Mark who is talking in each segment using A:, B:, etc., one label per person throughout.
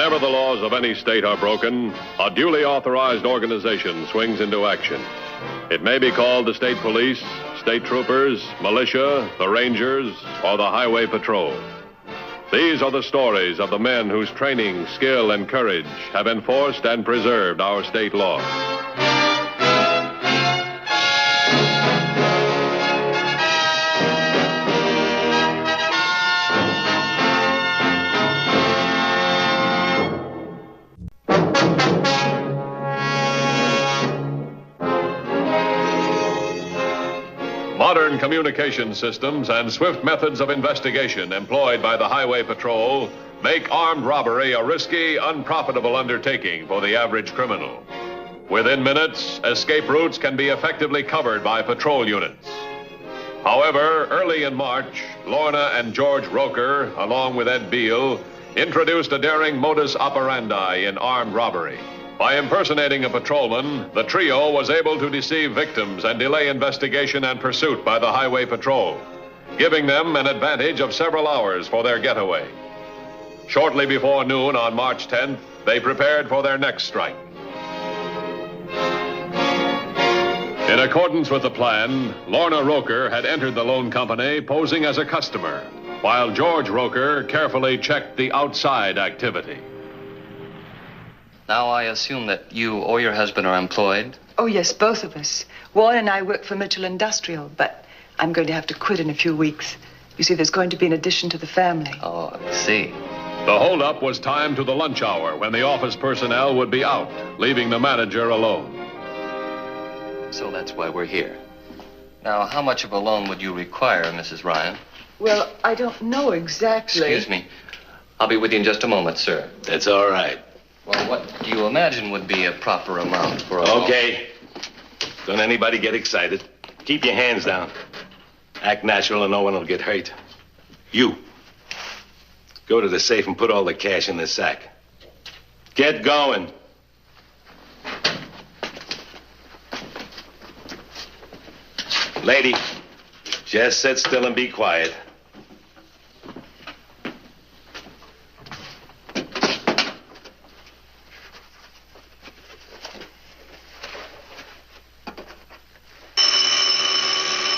A: Whenever the laws of any state are broken, a duly authorized organization swings into action. It may be called the state police, state troopers, militia, the rangers, or the highway patrol. These are the stories of the men whose training, skill, and courage have enforced and preserved our state law. Modern communication systems and swift methods of investigation employed by the Highway Patrol make armed robbery a risky, unprofitable undertaking for the average criminal. Within minutes, escape routes can be effectively covered by patrol units. However, early in March, Lorna and George Roker, along with Ed Beale, introduced a daring modus operandi in armed robbery. By impersonating a patrolman, the trio was able to deceive victims and delay investigation and pursuit by the Highway Patrol, giving them an advantage of several hours for their getaway. Shortly before noon on March 10th, they prepared for their next strike. In accordance with the plan, Lorna Roker had entered the loan company posing as a customer, while George Roker carefully checked the outside activity.
B: Now, I assume that you or your husband are employed?
C: Oh, yes, both of us. Warren and I work for Mitchell Industrial, but I'm going to have to quit in a few weeks. You see, there's going to be an addition to the family.
B: Oh, I see.
A: The holdup was timed to the lunch hour when the office personnel would be out, leaving the manager alone.
B: So that's why we're here. Now, how much of a loan would you require, Mrs. Ryan?
C: Well, I don't know exactly.
B: Excuse me. I'll be with you in just a moment, sir.
D: That's all right.
B: Well, what do you imagine would be a proper amount for a loan?
D: Okay. Don't anybody get excited. Keep your hands down. Act natural and no one will get hurt. You. Go to the safe and put all the cash in the sack. Get going. Lady, just sit still and be quiet.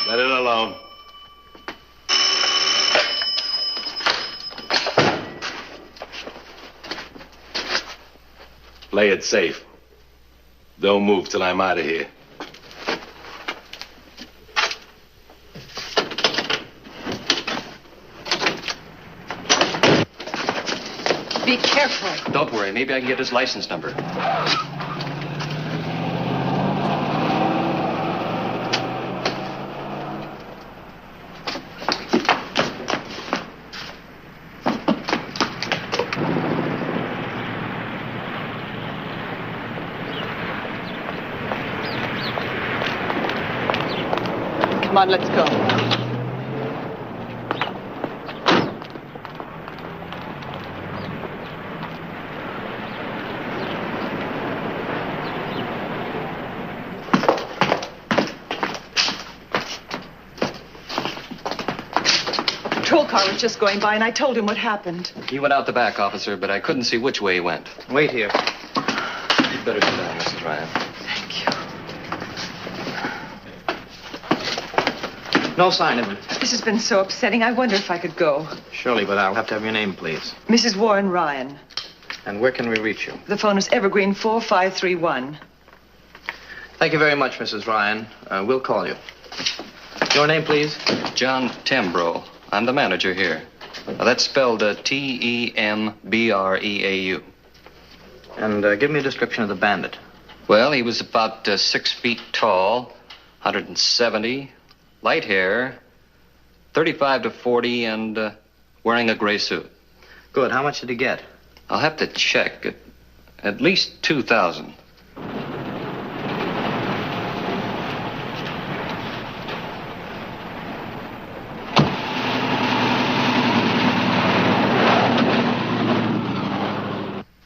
D: Let it alone. Play it safe. Don't move till I'm out of here.
C: Be careful.
B: Don't worry. Maybe I can get his license number.
C: Come on, let's go. Patrol car was just going by, and I told him what happened.
B: He went out the back, officer, but I couldn't see which way he went.
E: Wait here.
B: You'd better sit down, Mrs. Ryan.
C: Thank you.
E: No sign of him.
C: This has been so upsetting. I wonder if I could go.
E: Surely, but I'll have to have your name, please.
C: Mrs. Warren Ryan.
E: And where can we reach you?
C: The phone is Evergreen 4531.
E: Thank you very much, Mrs. Ryan. We'll call you. Your name, please?
B: John Tembrow. I'm the manager here. Now, that's spelled Tembreau.
E: And give me a description of the bandit.
B: Well, he was about 6 feet tall, 170, light hair, 35 to 40, and wearing a gray suit.
E: Good. How much did he get?
B: I'll have to check. At least 2,000.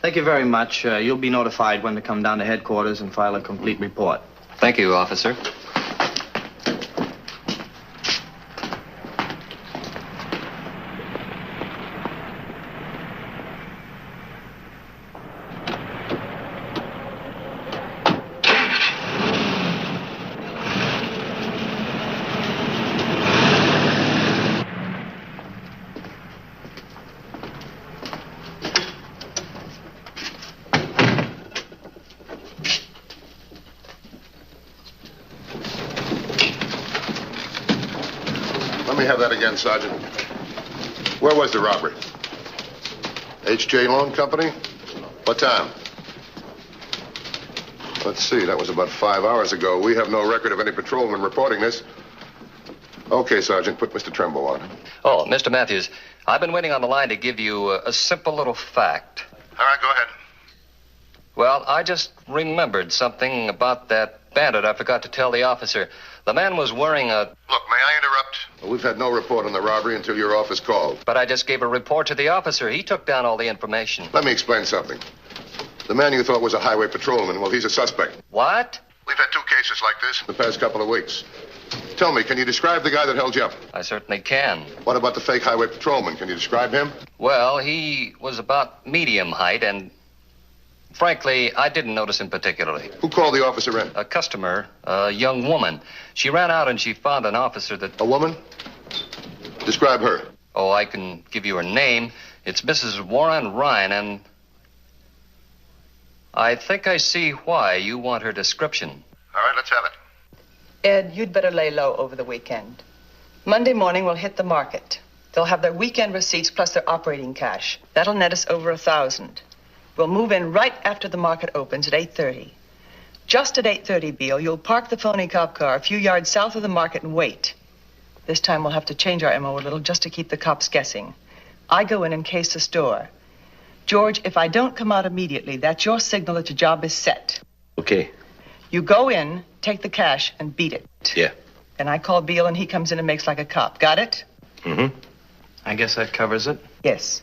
E: Thank you very much. You'll be notified when to come down to headquarters and file a complete report.
B: Thank you, officer.
F: that again, Sergeant. Where was the robbery? H.J. Loan Company? What time? Let's see, that was about 5 hours ago. We have no record of any patrolman reporting this. Okay, Sergeant, put Mr. Tremble on.
B: Oh, Mr. Matthews, I've been waiting on the line to give you a simple little fact.
F: All right, go ahead.
B: Well, I just remembered something about that bandit I forgot to tell the officer. The man was wearing a...
F: Look, may I interrupt? Well, we've had no report on the robbery until your office called.
B: But I just gave a report to the officer. He took down all the information.
F: Let me explain something. The man you thought was a highway patrolman, well, he's a suspect.
B: What?
F: We've had 2 cases like this in the past couple of weeks. Tell me, can you describe the guy that held you up?
B: I certainly can.
F: What about the fake highway patrolman? Can you describe him?
B: Well, he was about medium height, and frankly, I didn't notice him particularly.
F: Who called the officer in?
B: A customer, a young woman. She ran out and she found an officer that...
F: A woman? Describe her.
B: Oh, I can give you her name. It's Mrs. Warren Ryan, and I think I see why you want her description.
F: All right, let's have it.
C: Ed, you'd better lay low over the weekend. Monday morning, we'll hit the market. They'll have their weekend receipts plus their operating cash. That'll net us over 1,000. We'll move in right after the market opens at 8:30. Just at 8:30, Beale, you'll park the phony cop car a few yards south of the market and wait. This time we'll have to change our MO a little just to keep the cops guessing. I go in and case the store. George, if I don't come out immediately, that's your signal that your job is set.
D: Okay.
C: You go in, take the cash, and beat it.
D: Yeah.
C: Then I call Beale, and he comes in and makes like a cop. Got it?
D: Mm-hmm.
E: I guess that covers it.
C: Yes.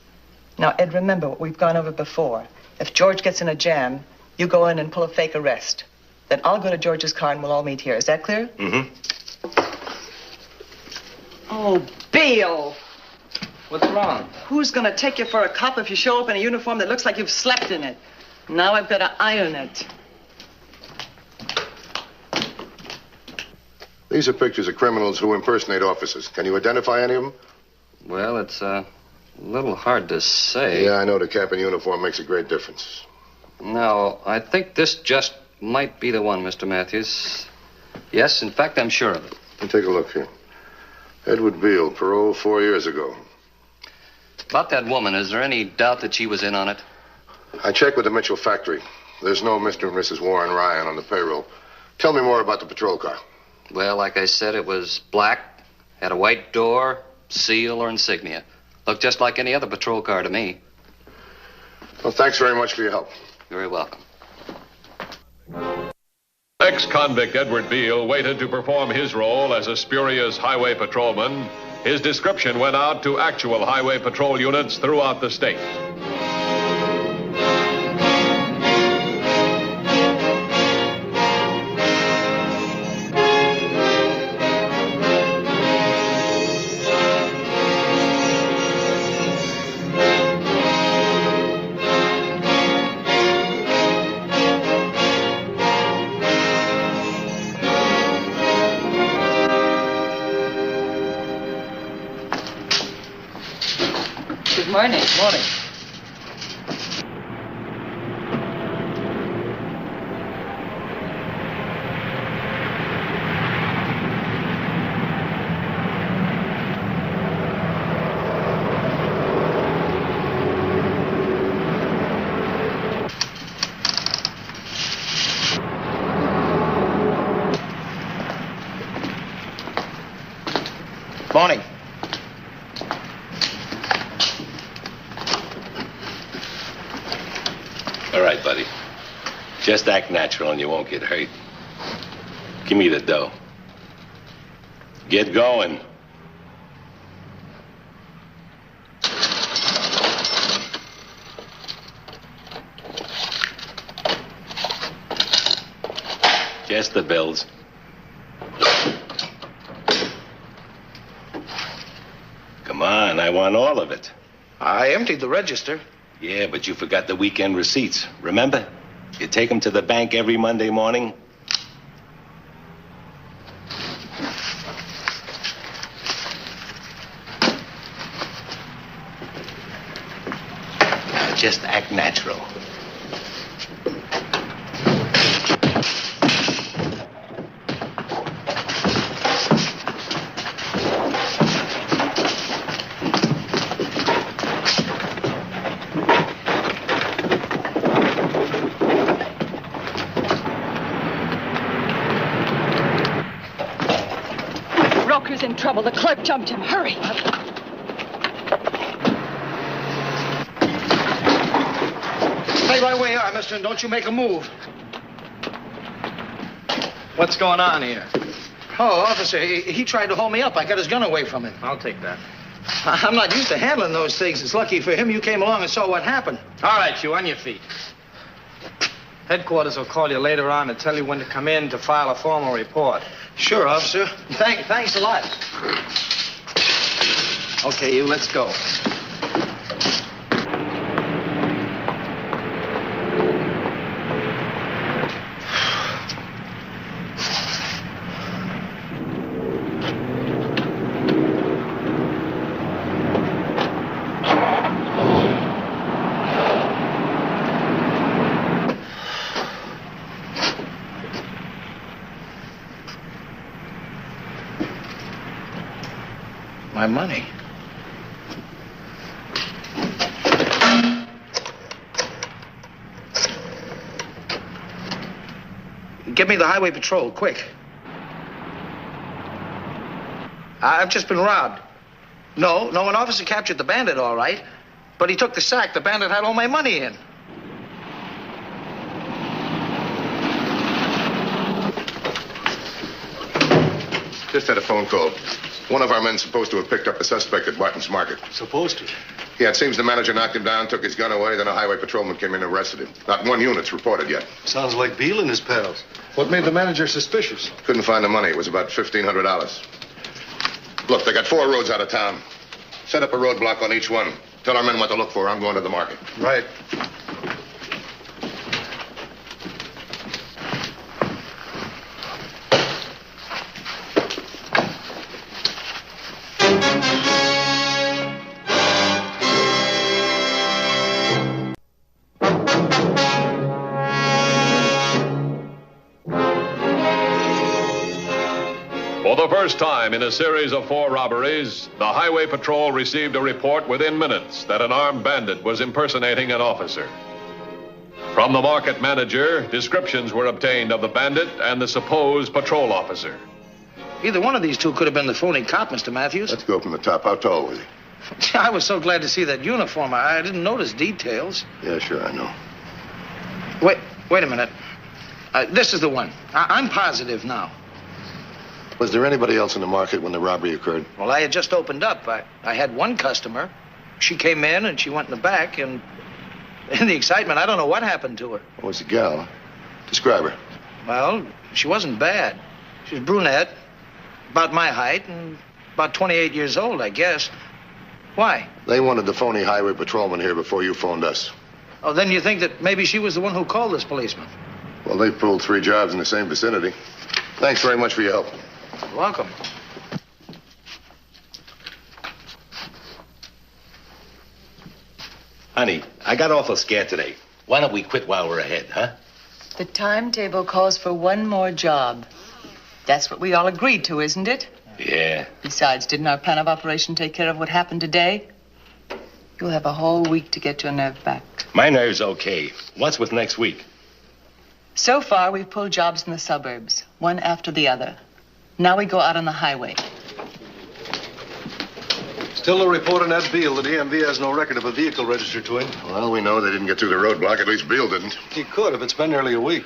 C: Now, Ed, remember what we've gone over before. If George gets in a jam, you go in and pull a fake arrest. Then I'll go to George's car, and we'll all meet here. Is that clear?
D: Mm-hmm.
C: Oh, Beale!
E: What's wrong?
C: Who's going to take you for a cop if you show up in a uniform that looks like you've slept in it? Now I've got to iron it.
F: These are pictures of criminals who impersonate officers. Can you identify any of them?
B: Well, it's a little hard to say.
F: Yeah, I know the cap and uniform makes a great difference.
B: No, I think this just might be the one, Mr. Matthews. Yes, in fact, I'm sure of it.
F: Let me take a look here. Edward Beale, parole 4 years ago.
B: About that woman, is there any doubt that she was in on it?
F: I checked with the Mitchell factory. There's no Mr. and Mrs. Warren Ryan on the payroll. Tell me more about the patrol car.
B: Well, like I said, it was black, had a white door, seal, or insignia. Looked just like any other patrol car to me.
F: Well, thanks very much for your help.
B: You're very welcome.
A: Ex-convict Edward Beale waited to perform his role as a spurious highway patrolman. His description went out to actual highway patrol units throughout the state.
C: Good morning.
E: Morning. Morning.
D: All right, buddy. Just act natural and you won't get hurt. Give me the dough. Get going. Just the bills. Come on, I want all of it.
E: I emptied the register.
D: Yeah, but you forgot the weekend receipts. Remember? You take them to the bank every Monday morning. Now, just act natural.
G: trouble. The clerk jumped him. Hurry.
H: Stay right where you are, mister, and don't you make a move.
E: What's going on here?
H: Oh, officer, he tried to hold me up. I got his gun away from him.
E: I'll take that.
H: I'm not used to handling those things. It's lucky for him you came along and saw what happened.
E: All right, you on your feet. Headquarters will call you later on and tell you when to come in to file a formal report.
H: Sure, officer. Thanks a lot.
E: Okay, you, let's go.
H: My money. Get me the highway patrol, quick. I've just been robbed. No, an officer captured the bandit, all right. But he took the sack. The bandit had all my money in.
F: Just had a phone call. One of our men's supposed to have picked up the suspect at Martin's Market.
I: Supposed to?
F: Yeah, it seems the manager knocked him down, took his gun away, then a highway patrolman came in and arrested him. Not one unit's reported yet.
I: Sounds like Beale and his pals. What made the manager suspicious?
F: Couldn't find the money. It was about $1,500. Look, they got 4 roads out of town. Set up a roadblock on each one. Tell our men what to look for. I'm going to the market.
I: Right.
A: For the first time in a series of 4 robberies, the Highway Patrol received a report within minutes that an armed bandit was impersonating an officer. From the market manager, descriptions were obtained of the bandit and the supposed patrol officer.
H: Either one of these two could have been the phony cop, Mr. Matthews.
F: Let's go from the top. How tall was he?
H: I was so glad to see that uniform. I didn't notice details.
F: Yeah, sure, I know.
H: Wait a minute. This is the one. I'm positive now.
F: Was there anybody else in the market when the robbery occurred?
H: Well, I had just opened up. I had one customer. She came in and she went in the back, and in the excitement, I don't know what happened to her.
F: Oh, it's a gal, huh? Describe her.
H: Well, she wasn't bad. She was brunette, about my height, and about 28 years old, I guess. Why?
F: They wanted the phony highway patrolman here before you phoned us.
H: Oh, then you think that maybe she was the one who called this policeman?
F: Well, they pulled 3 jobs in the same vicinity. Thanks very much for your help.
H: You're welcome.
D: Honey, I got awful scared today. Why don't we quit while we're ahead, huh?
C: The timetable calls for one more job. That's what we all agreed to, isn't it?
D: Yeah.
C: Besides, didn't our plan of operation take care of what happened today? You'll have a whole week to get your nerve back.
D: My nerve's okay. What's with next week?
C: So far, we've pulled jobs in the suburbs, one after the other. Now we go out on the highway.
I: Still no report on Ed Beale. The DMV has no record of a vehicle registered to him.
F: Well, we know they didn't get through the roadblock. At least Beale didn't.
I: He could if it's been nearly a week.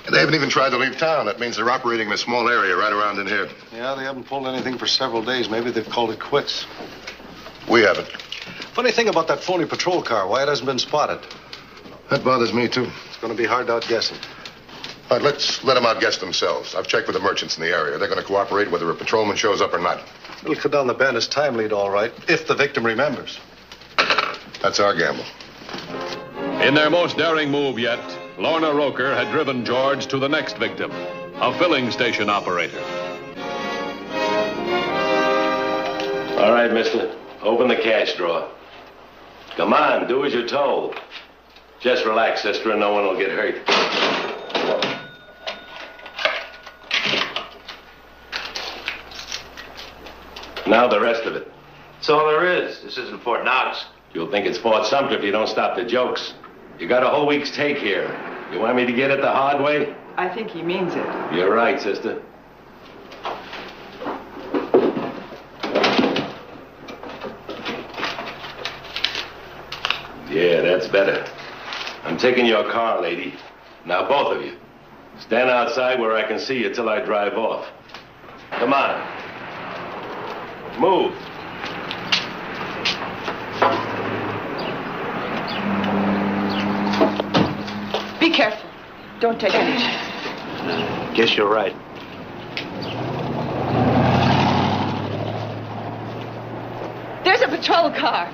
F: And they haven't even tried to leave town. That means they're operating in a small area right around in here.
I: Yeah, they haven't pulled anything for several days. Maybe they've called it quits.
F: We haven't.
I: Funny thing about that phony patrol car, why it hasn't been spotted.
F: That bothers me, too.
I: It's going to be hard outguessing.
F: All right, let's let them outguess themselves. I've checked with the merchants in the area. They're going to cooperate whether a patrolman shows up or not.
I: It'll cut down the bandit's time lead, all right, if the victim remembers.
F: That's our gamble.
A: In their most daring move yet, Lorna Roker had driven George to the next victim, a filling station operator.
D: All right, mister. Open the cash drawer. Come on, do as you're told. Just relax, sister, and no one will get hurt. Now the rest of it.
E: That's all there is. This isn't Fort Knox.
D: You'll think it's Fort Sumter if you don't stop the jokes. You got a whole week's take here. You want me to get it the hard way?
C: I think he means it.
D: You're right, sister. Yeah, that's better. I'm taking your car, lady. Now, both of you. Stand outside where I can see you till I drive off. Come on. Move.
C: Be careful. Don't take any chances.
H: Guess you're right.
C: There's a patrol car.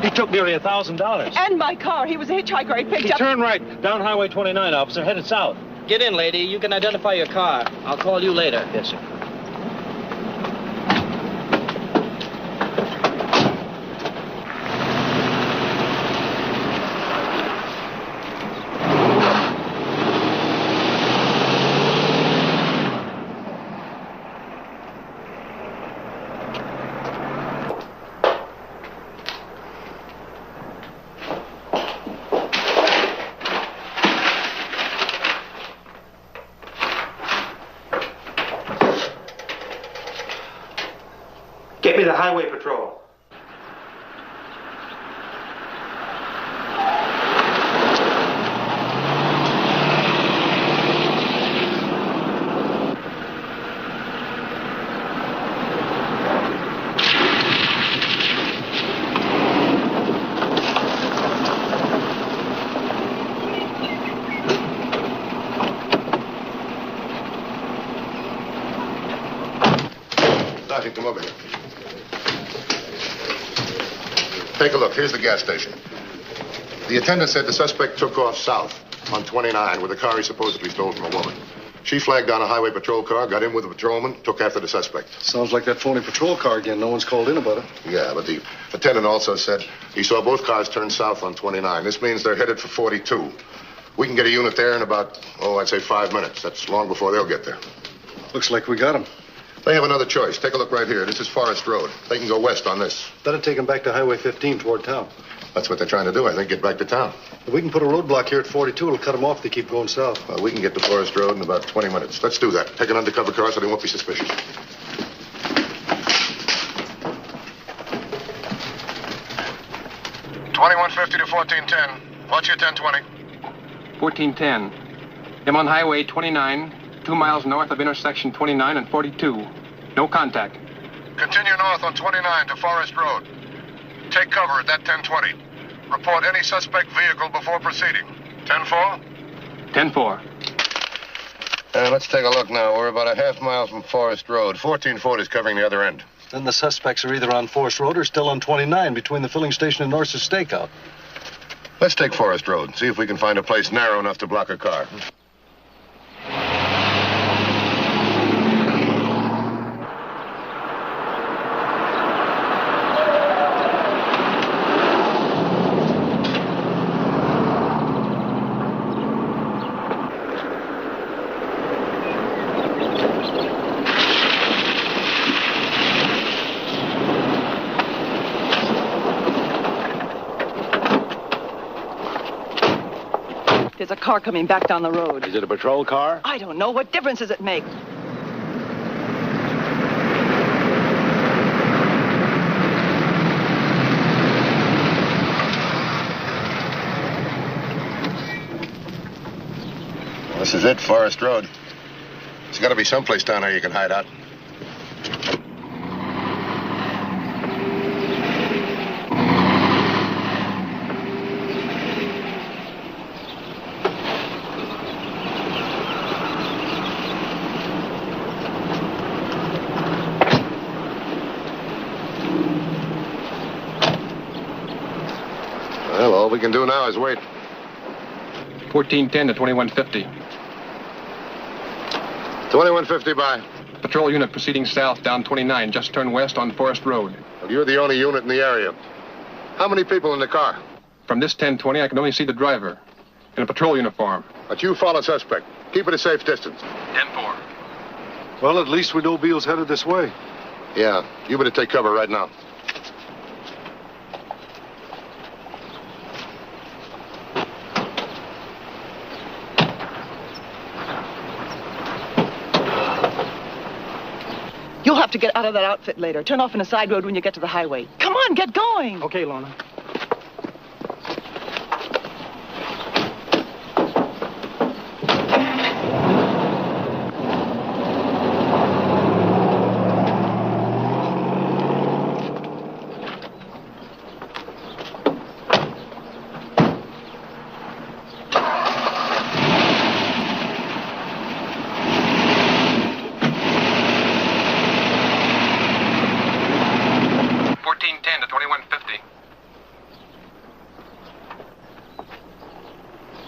G: He took nearly $1,000.
C: And my car. He was a hitchhiker I picked up.
G: Turn right, down Highway 29, officer, headed south.
E: Get in, lady. You can identify your car. I'll call you later.
G: Yes, sir.
H: Get me the highway patrol.
F: Sergeant, come over here. Take a look. Here's the gas station. The attendant said the suspect took off south on 29 with a car he supposedly stole from a woman. She flagged down a highway patrol car, got in with a patrolman, took after the suspect.
I: Sounds like that phony patrol car again. No one's called in about it.
F: Yeah, but the attendant also said he saw both cars turn south on 29. This means they're headed for 42. We can get a unit there in about, I'd say 5 minutes. That's long before they'll get there.
I: Looks like we got them.
F: They have another choice. Take a look right here. This is Forest Road. They can go west on this.
I: That'll take them back to Highway 15 toward town.
F: That's what they're trying to do, I think, get back to town.
I: If we can put a roadblock here at 42, it'll cut them off if they keep going south.
F: Well, we can get to Forest Road in about 20 minutes. Let's do that. Take an undercover car so they won't be suspicious. $21.50 to $14.10. What's your 1020?
J: 1410. I'm on Highway 29, 2 miles north of intersection 29 and 42. No contact.
F: Continue north on 29 to Forest Road. Take cover at that 1020. Report any suspect vehicle before proceeding. 10-4?
J: 10-4.
F: Let's take a look now. We're about a half mile from Forest Road. 1440 is covering the other end.
I: Then the suspects are either on Forest Road or still on 29 between the filling station and Norse's Stakeout.
F: Let's take Forest Road. See if we can find a place narrow enough to block a car.
C: There's a car coming back down the road.
G: Is it a patrol car?
C: I don't know. What difference does it make?
F: This is it, Forest Road. There's got to be someplace down there you can hide out. Well, all we can do now is wait.
J: 1410 to 2150.
F: 2150 by.
J: Patrol unit proceeding south down 29. Just turn west on Forest Road.
F: Well, you're the only unit in the area. How many people in the car?
J: From this 1020, I can only see the driver in a patrol uniform.
F: But you follow suspect. Keep it a safe distance.
J: 10-4.
I: Well, at least we know Beale's headed this way.
F: Yeah, you better take cover right now.
C: to get out of that outfit later. Turn off in a side road when you get to the highway. Come on, get going.
G: Okay, Lorna.
J: To 2150.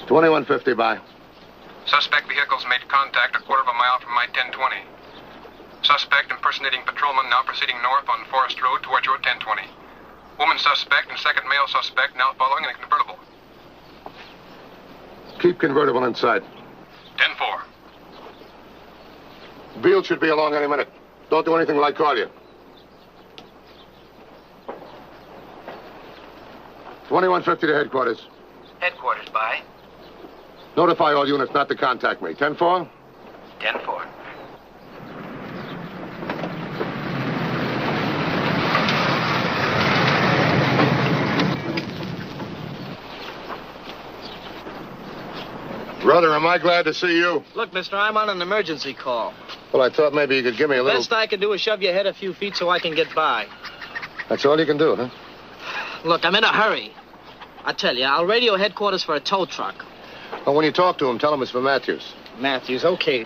F: 2150 by.
J: Suspect vehicles made contact a quarter of a mile from my 1020. Suspect impersonating patrolman now proceeding north on Forest Road towards your 1020. Woman suspect and second male suspect now following in a convertible.
F: Keep convertible in sight.
J: 10-4.
F: Beale should be along any minute. Don't do anything like call you. 2150 to headquarters.
H: Headquarters, by.
F: Notify all units not to contact me. 10-4?
H: 10-4.
F: Brother, am I glad to see you?
H: Look, mister, I'm on an emergency call.
F: Well, I thought maybe you could give me a little...
H: Best I can do is shove your head a few feet so I can get by.
F: That's all you can do, huh?
H: Look, I'm in a hurry. I tell you, I'll radio headquarters for a tow truck.
F: Well, when you talk to him, tell him it's for Matthews.
H: Matthews, okay.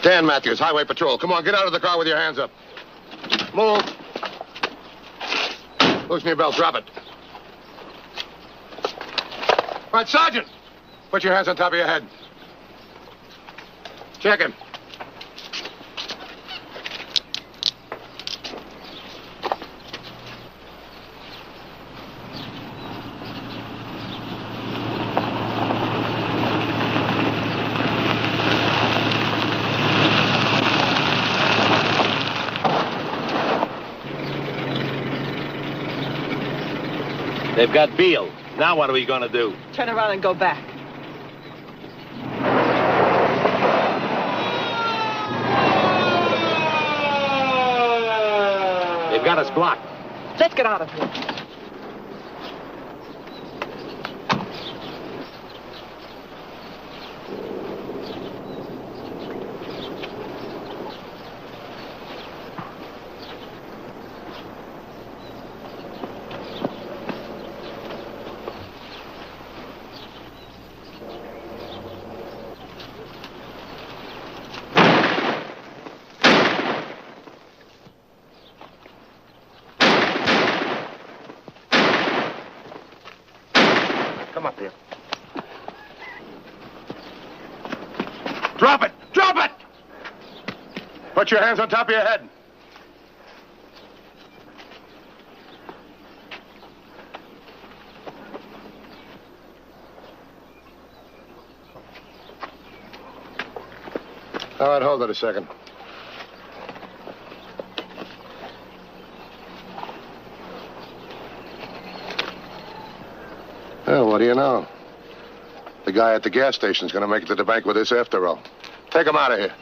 F: Dan Matthews, Highway Patrol. Come on, get out of the car with your hands up. Move. Loosen your belt. Drop it. All right, Sergeant. Put your hands on top of your head. Check him.
D: They've got Beale. Now what are we going to do?
C: Turn around and go back.
D: They've got us blocked.
C: Let's get out of here.
F: Come up here. Drop it! Drop it! Put your hands on top of your head. All right, hold it a second. Well, what do you know? The guy at the gas station's going to make it to the bank with this after all. Take him out of here.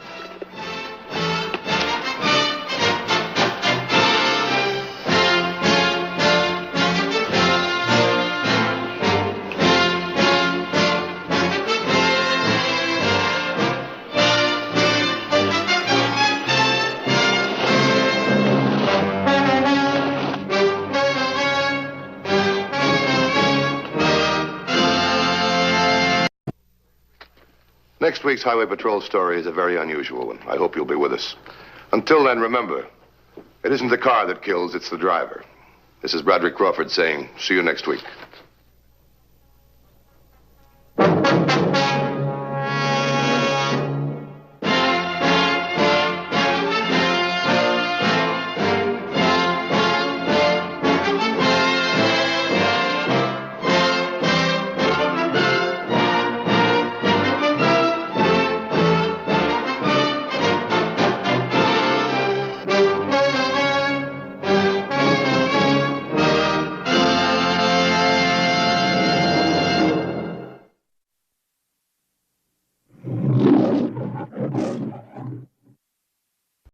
F: Next week's Highway Patrol story is a very unusual one. I hope you'll be with us. Until then, remember, it isn't the car that kills, it's the driver. This is Broderick Crawford saying, see you next week.